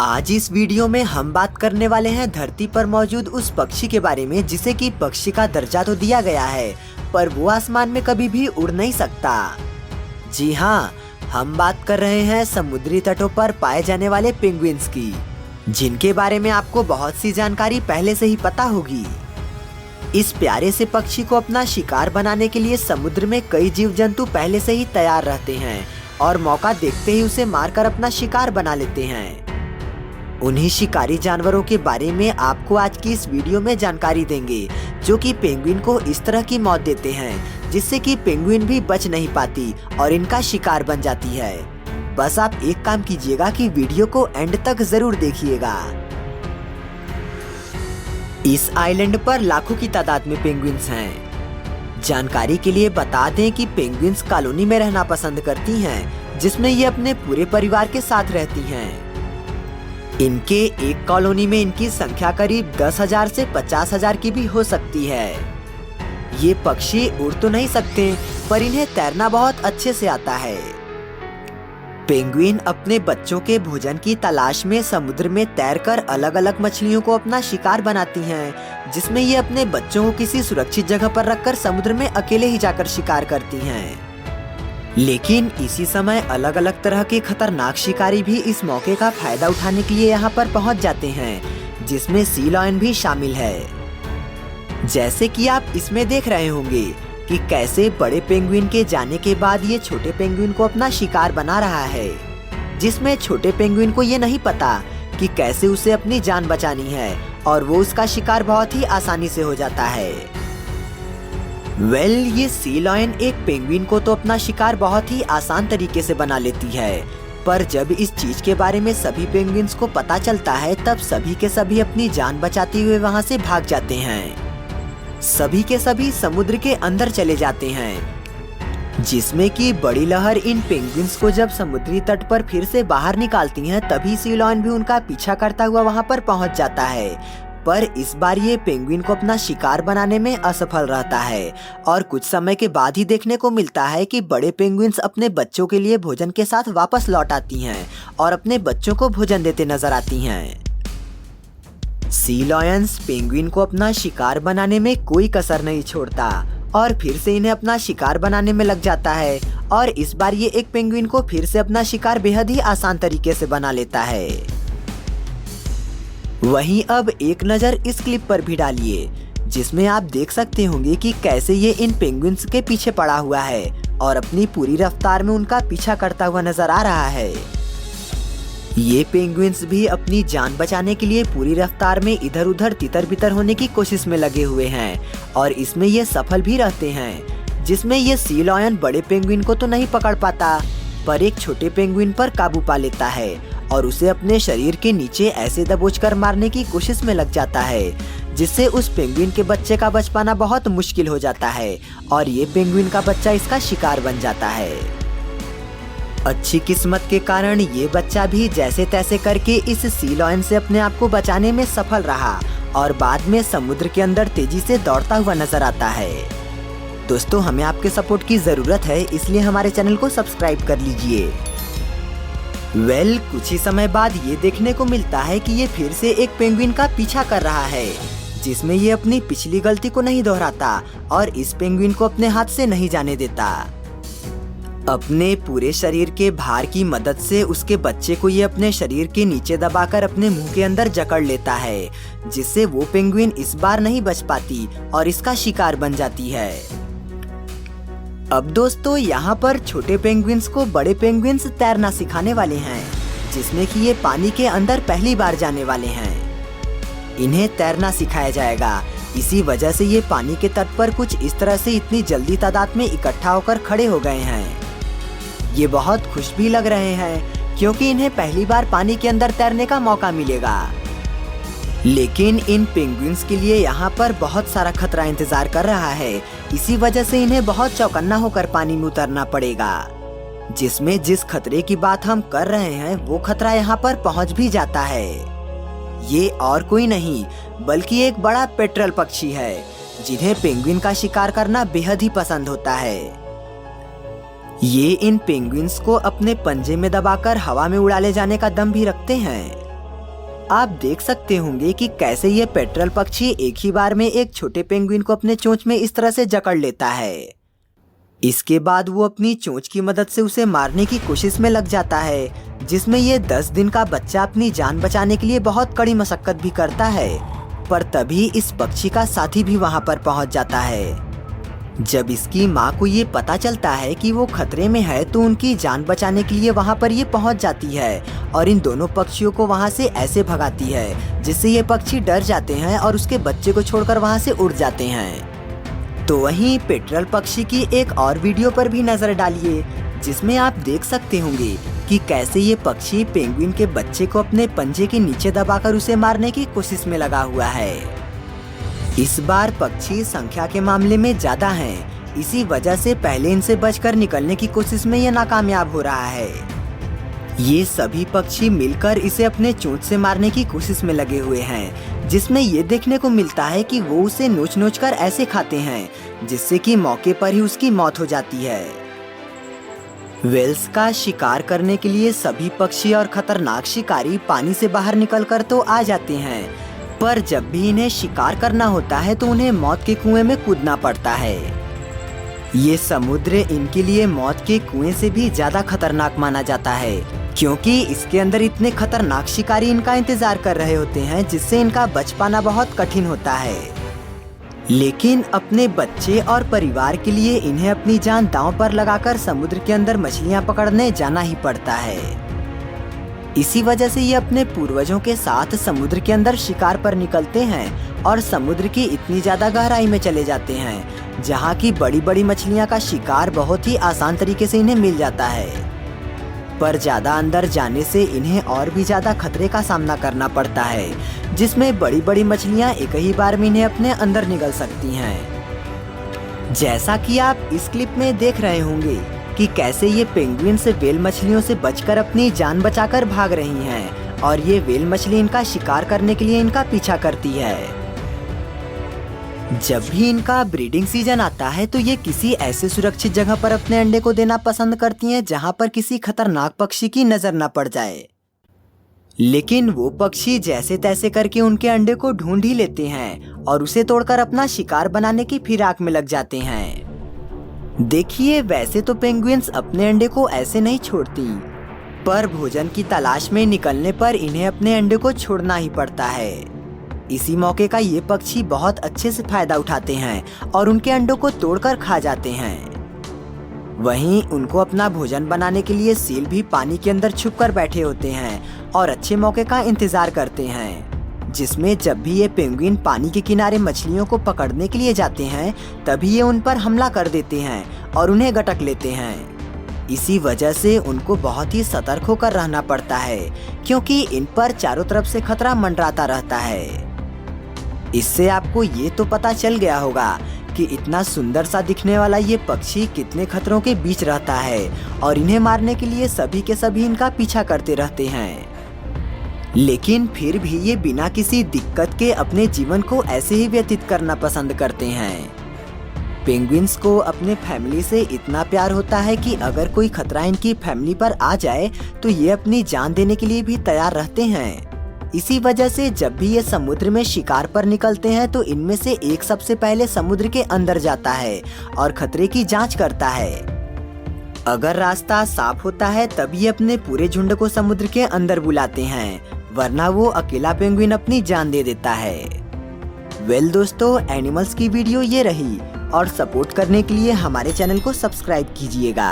आज इस वीडियो में हम बात करने वाले हैं धरती पर मौजूद उस पक्षी के बारे में जिसे कि पक्षी का दर्जा तो दिया गया है, पर वो आसमान में कभी भी उड़ नहीं सकता। जी हाँ, हम बात कर रहे हैं समुद्री तटों पर पाए जाने वाले पेंगुइन्स की, जिनके बारे में आपको बहुत सी जानकारी पहले से ही पता होगी। इस प्यारे से पक्षी को अपना शिकार बनाने के लिए समुद्र में कई जीव जंतु पहले से ही तैयार रहते हैं और मौका देखते ही उसे मारकर अपना शिकार बना लेते हैं। उन्हीं शिकारी जानवरों के बारे में आपको आज की इस वीडियो में जानकारी देंगे, जो कि पेंगुइन को इस तरह की मौत देते हैं जिससे कि पेंगुइन भी बच नहीं पाती और इनका शिकार बन जाती है। बस आप एक काम कीजिएगा कि वीडियो को एंड तक जरूर देखिएगा। इस आइलैंड पर लाखों की तादाद में पेंगुइन्स हैं। जानकारी के लिए बता दें कि पेंगुइन्स कॉलोनी में रहना पसंद करती हैं, जिसमें ये अपने पूरे परिवार के साथ रहती हैं। इनके एक कॉलोनी में इनकी संख्या करीब 10,000 से 50,000 की भी हो सकती है। ये पक्षी उड़ तो नहीं सकते, पर इन्हें तैरना बहुत अच्छे से आता है। पेंगुइन अपने बच्चों के भोजन की तलाश में समुद्र में तैरकर अलग अलग मछलियों को अपना शिकार बनाती हैं, जिसमें ये अपने बच्चों को किसी सुरक्षित जगह पर रखकर समुद्र में अकेले ही जाकर शिकार करती हैं। लेकिन इसी समय अलग अलग तरह के खतरनाक शिकारी भी इस मौके का फायदा उठाने के लिए यहाँ पर पहुँच जाते हैं, जिसमें सी लायन भी शामिल है। जैसे कि आप इसमें देख रहे होंगे कि कैसे बड़े पेंगुइन के जाने के बाद ये छोटे पेंगुइन को अपना शिकार बना रहा है, जिसमें छोटे पेंगुइन को ये नहीं पता कि कैसे उसे अपनी जान बचानी है और वो उसका शिकार बहुत ही आसानी से हो जाता है। ये सी लायन एक पेंगुइन को तो अपना शिकार बहुत ही आसान तरीके से बना लेती है, पर जब इस चीज के बारे में सभी पेंगुइन्स को पता चलता है तब सभी के सभी अपनी जान बचाते हुए वहां से भाग जाते हैं। सभी के सभी समुद्र के अंदर चले जाते हैं, जिसमें कि बड़ी लहर इन पेंगुइन्स को जब समुद्री तट पर फिर से बाहर निकालती हैं, तभी सी लायन भी उनका पीछा करता हुआ वहां पर पहुंच जाता है। पर इस बार ये पेंगुइन को अपना शिकार बनाने में असफल रहता है और कुछ समय के बाद ही देखने को मिलता है कि बड़े पेंगुइन्स अपने बच्चों के लिए भोजन के साथ वापस लौट आती हैं और अपने बच्चों को भोजन देते नजर आती हैं। सी लायंस पेंगुइन को अपना शिकार बनाने में कोई कसर नहीं छोड़ता और फिर से इन्हें अपना शिकार बनाने में लग जाता है और इस बार ये एक पेंगुइन को फिर से अपना शिकार बेहद ही आसान तरीके से बना लेता है। वहीं अब एक नज़र इस क्लिप पर भी डालिए, जिसमें आप देख सकते होंगे कि कैसे ये इन पेंगुइन्स के पीछे पड़ा हुआ है और अपनी पूरी रफ्तार में उनका पीछा करता हुआ नजर आ रहा है। ये पेंगुइन्स भी अपनी जान बचाने के लिए पूरी रफ्तार में इधर उधर तितर बितर होने की कोशिश में लगे हुए हैं और इसमें ये सफल भी रहते हैं, जिसमें ये सी लायन बड़े पेंगुइन को तो नहीं पकड़ पाता, पर एक छोटे पेंगुइन पर काबू पा लेता है और उसे अपने शरीर के नीचे ऐसे दबोचकर मारने की कोशिश में लग जाता है, जिससे उस पेंगुइन के बच्चे का बच पाना बहुत मुश्किल हो जाता है और ये पेंगुइन का बच्चा इसका शिकार बन जाता है। अच्छी किस्मत के कारण ये बच्चा भी जैसे तैसे करके इस सी लायन से अपने आप को बचाने में सफल रहा और बाद में समुद्र के अंदर तेजी से दौड़ता हुआ नजर आता है। दोस्तों, हमें आपके सपोर्ट की जरूरत है, इसलिए हमारे चैनल को सब्सक्राइब कर लीजिए। कुछ ही समय बाद ये देखने को मिलता है कि ये फिर से एक पेंगुइन का पीछा कर रहा है, जिसमें ये अपनी पिछली गलती को नहीं दोहराता और इस पेंगुइन को अपने हाथ से नहीं जाने देता। अपने पूरे शरीर के भार की मदद से उसके बच्चे को ये अपने शरीर के नीचे दबाकर अपने मुंह के अंदर जकड़ लेता है, जिससे वो पेंगुइन इस बार नहीं बच पाती और इसका शिकार बन जाती है। अब दोस्तों, यहाँ पर छोटे पेंगुइन्स को बड़े पेंगुइन्स तैरना सिखाने वाले हैं, जिसमें कि ये पानी के अंदर पहली बार जाने वाले हैं। इन्हें तैरना सिखाया जाएगा, इसी वजह से ये पानी के तट पर कुछ इस तरह से इतनी जल्दी तादाद में इकट्ठा होकर खड़े हो गए हैं। ये बहुत खुश भी लग रहे हैं क्योंकि इन्हें पहली बार पानी के अंदर तैरने का मौका मिलेगा। लेकिन इन पेंगुइन्स के लिए यहाँ पर बहुत सारा खतरा इंतजार कर रहा है, इसी वजह से इन्हें बहुत चौकन्ना होकर पानी में उतरना पड़ेगा, जिसमें जिस खतरे की बात हम कर रहे हैं वो खतरा यहाँ पर पहुँच भी जाता है। ये और कोई नहीं बल्कि एक बड़ा पेट्रल पक्षी है, जिन्हें पेंगुइन का शिकार करना बेहद ही पसंद होता है। ये इन पेंगुइन्स को अपने पंजे में दबाकर हवा में उड़ा ले जाने का दम भी रखते हैं। आप देख सकते होंगे कि कैसे ये पेट्रल पक्षी एक ही बार में एक छोटे पेंगुइन को अपने चोंच में इस तरह से जकड़ लेता है। इसके बाद वो अपनी चोंच की मदद से उसे मारने की कोशिश में लग जाता है, जिसमें ये 10 दिन का बच्चा अपनी जान बचाने के लिए बहुत कड़ी मशक्कत भी करता है। पर तभी इस पक्षी का साथी भी वहाँ पर पहुँच जाता है। जब इसकी माँ को ये पता चलता है कि वो खतरे में है तो उनकी जान बचाने के लिए वहाँ पर ये पहुँच जाती है और इन दोनों पक्षियों को वहाँ से ऐसे भगाती है जिससे ये पक्षी डर जाते हैं और उसके बच्चे को छोड़कर वहाँ से उड़ जाते हैं। तो वहीं पेट्रल पक्षी की एक और वीडियो पर भी नजर डालिए, जिसमें आप देख सकते होंगे कि कैसे ये पक्षी पेंगुइन के बच्चे को अपने पंजे के नीचे दबाकर उसे मारने की कोशिश में लगा हुआ है। इस बार पक्षी संख्या के मामले में ज्यादा हैं, इसी वजह से पहले इनसे बचकर निकलने की कोशिश में ये नाकामयाब हो रहा है। ये सभी पक्षी मिलकर इसे अपने चोंच से मारने की कोशिश में लगे हुए हैं, जिसमें ये देखने को मिलता है कि वो उसे नोच कर ऐसे खाते हैं जिससे कि मौके पर ही उसकी मौत हो जाती है। व्हेल्स का शिकार करने के लिए सभी पक्षी और खतरनाक शिकारी पानी से बाहर निकलकर तो आ जाते हैं, पर जब भी इन्हें शिकार करना होता है तो उन्हें मौत के कुएं में कूदना पड़ता है। ये समुद्र इनके लिए मौत के कुएं से भी ज्यादा खतरनाक माना जाता है, क्योंकि इसके अंदर इतने खतरनाक शिकारी इनका इंतजार कर रहे होते हैं, जिससे इनका बच पाना बहुत कठिन होता है। लेकिन अपने बच्चे और परिवार के लिए इन्हें अपनी जान दांव पर लगाकर समुद्र के अंदर मछलियां पकड़ने जाना ही पड़ता है। इसी वजह से ये अपने पूर्वजों के साथ समुद्र के अंदर शिकार पर निकलते हैं और समुद्र की इतनी ज्यादा गहराई में चले जाते हैं जहाँ की बड़ी बड़ी मछलियाँ का शिकार बहुत ही आसान तरीके से इन्हें मिल जाता है। पर ज्यादा अंदर जाने से इन्हें और भी ज्यादा खतरे का सामना करना पड़ता है, जिसमें बड़ी बड़ी मछलियाँ एक ही बार में इन्हें अपने अंदर निगल सकती हैं। जैसा कि आप इस क्लिप में देख रहे होंगे कि कैसे ये पेंगुइन से व्हेल मछलियों से बचकर अपनी जान बचाकर भाग रही हैं और ये व्हेल मछली इनका शिकार करने के लिए इनका पीछा करती है। जब भी इनका ब्रीडिंग सीजन आता है तो ये किसी ऐसे सुरक्षित जगह पर अपने अंडे को देना पसंद करती हैं जहां पर किसी खतरनाक पक्षी की नजर न पड़ जाए। लेकिन वो पक्षी जैसे तैसे करके उनके अंडे को ढूंढ ही लेते हैं और उसे तोड़कर अपना शिकार बनाने की फिराक में लग जाते हैं। देखिए, वैसे तो पेंगुइन्स अपने अंडे को ऐसे नहीं छोड़ती, पर भोजन की तलाश में निकलने पर इन्हें अपने अंडे को छोड़ना ही पड़ता है। इसी मौके का ये पक्षी बहुत अच्छे से फायदा उठाते हैं और उनके अंडों को तोड़कर खा जाते हैं। वहीं उनको अपना भोजन बनाने के लिए सील भी पानी के अंदर छुपकर बैठे होते हैं और अच्छे मौके का इंतजार करते हैं, जिसमें जब भी ये पेंगुइन पानी के किनारे मछलियों को पकड़ने के लिए जाते हैं तभी ये उन पर हमला कर देते हैं और उन्हें गटक लेते हैं। इसी वजह से उनको बहुत ही सतर्क होकर रहना पड़ता है, क्योंकि इन पर चारों तरफ से खतरा मंडराता रहता है। इससे आपको ये तो पता चल गया होगा कि इतना सुंदर सा दिखने वाला ये पक्षी कितने खतरों के बीच रहता है और इन्हें मारने के लिए सभी के सभी इनका पीछा करते रहते हैं। लेकिन फिर भी ये बिना किसी दिक्कत के अपने जीवन को ऐसे ही व्यतीत करना पसंद करते हैं। पेंगुइन्स को अपने फैमिली से इतना प्यार होता है कि अगर कोई खतरा इनकी फैमिली पर आ जाए तो ये अपनी जान देने के लिए भी तैयार रहते हैं। इसी वजह से जब भी ये समुद्र में शिकार पर निकलते हैं तो इनमें से एक सबसे पहले समुद्र के अंदर जाता है और खतरे की जांच करता है। अगर रास्ता साफ होता है तब ये अपने पूरे झुंड को समुद्र के अंदर बुलाते हैं, वरना वो अकेला पेंगुइन अपनी जान दे देता है। वेल दोस्तों, एनिमल्स की वीडियो ये रही और सपोर्ट करने के लिए हमारे चैनल को सब्सक्राइब कीजिएगा।